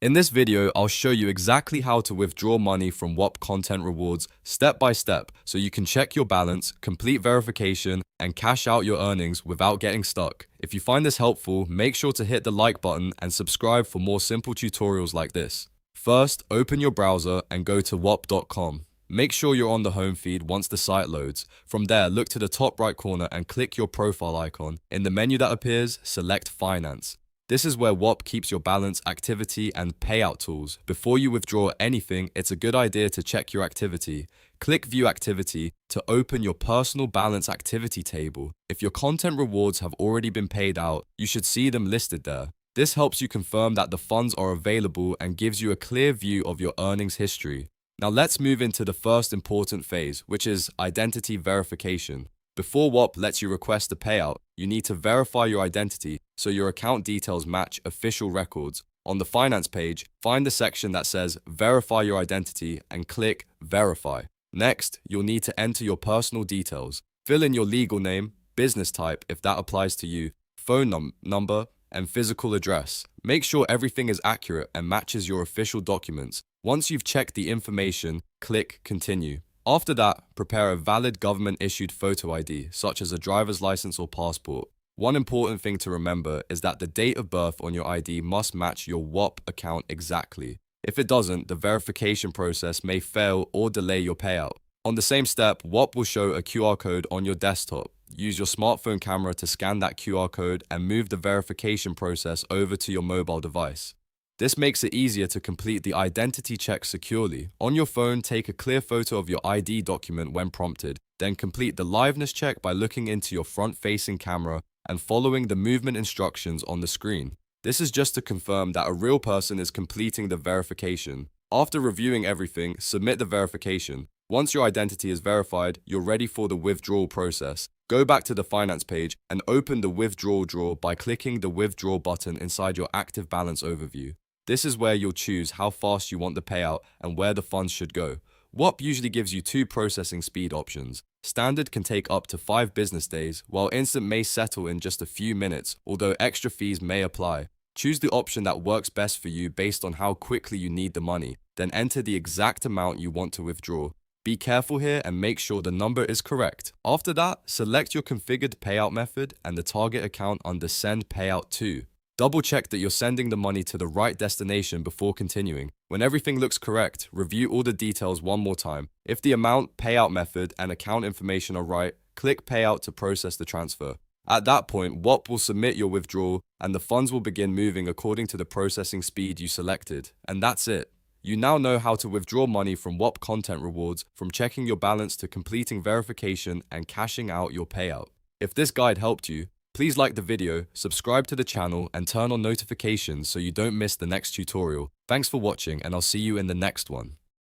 In this video, I'll show you exactly how to withdraw money from Whop content rewards step by step so you can check your balance, complete verification, and cash out your earnings without getting stuck. If you find this helpful, make sure to hit the like button and subscribe for more simple tutorials like this. First, open your browser and go to whop.com. Make sure you're on the home feed once the site loads. From there, look to the top right corner and click your profile icon. In the menu that appears, select Finance. This is where Whop keeps your balance, activity, and payout tools. Before you withdraw anything, it's a good idea to check your activity. Click View Activity to open your personal balance activity table. If your content rewards have already been paid out, you should see them listed there. This helps you confirm that the funds are available and gives you a clear view of your earnings history. Now let's move into the first important phase, which is identity verification. Before Whop lets you request a payout, you need to verify your identity so your account details match official records. On the finance page, find the section that says Verify your identity and click Verify. Next, you'll need to enter your personal details. Fill in your legal name, business type if that applies to you, phone number, and physical address. Make sure everything is accurate and matches your official documents. Once you've checked the information, click Continue. After that, prepare a valid government-issued photo ID, such as a driver's license or passport. One important thing to remember is that the date of birth on your ID must match your Whop account exactly. If it doesn't, the verification process may fail or delay your payout. On the same step, Whop will show a QR code on your desktop. Use your smartphone camera to scan that QR code and move the verification process over to your mobile device. This makes it easier to complete the identity check securely. On your phone, take a clear photo of your ID document when prompted. Then complete the liveness check by looking into your front-facing camera and following the movement instructions on the screen. This is just to confirm that a real person is completing the verification. After reviewing everything, submit the verification. Once your identity is verified, you're ready for the withdrawal process. Go back to the finance page and open the withdrawal drawer by clicking the withdrawal button inside your active balance overview. This is where you'll choose how fast you want the payout and where the funds should go. Whop usually gives you two processing speed options. Standard can take up to 5 business days, while Instant may settle in just a few minutes, although extra fees may apply. Choose the option that works best for you based on how quickly you need the money, then enter the exact amount you want to withdraw. Be careful here and make sure the number is correct. After that, select your configured payout method and the target account under Send Payout To. Double check that you're sending the money to the right destination before continuing. When everything looks correct, review all the details one more time. If the amount, payout method, and account information are right, click Payout to process the transfer. At that point, Whop will submit your withdrawal and the funds will begin moving according to the processing speed you selected. And that's it. You now know how to withdraw money from Whop content rewards, from checking your balance to completing verification and cashing out your payout. If this guide helped you, please like the video, subscribe to the channel, and turn on notifications so you don't miss the next tutorial. Thanks for watching, and I'll see you in the next one.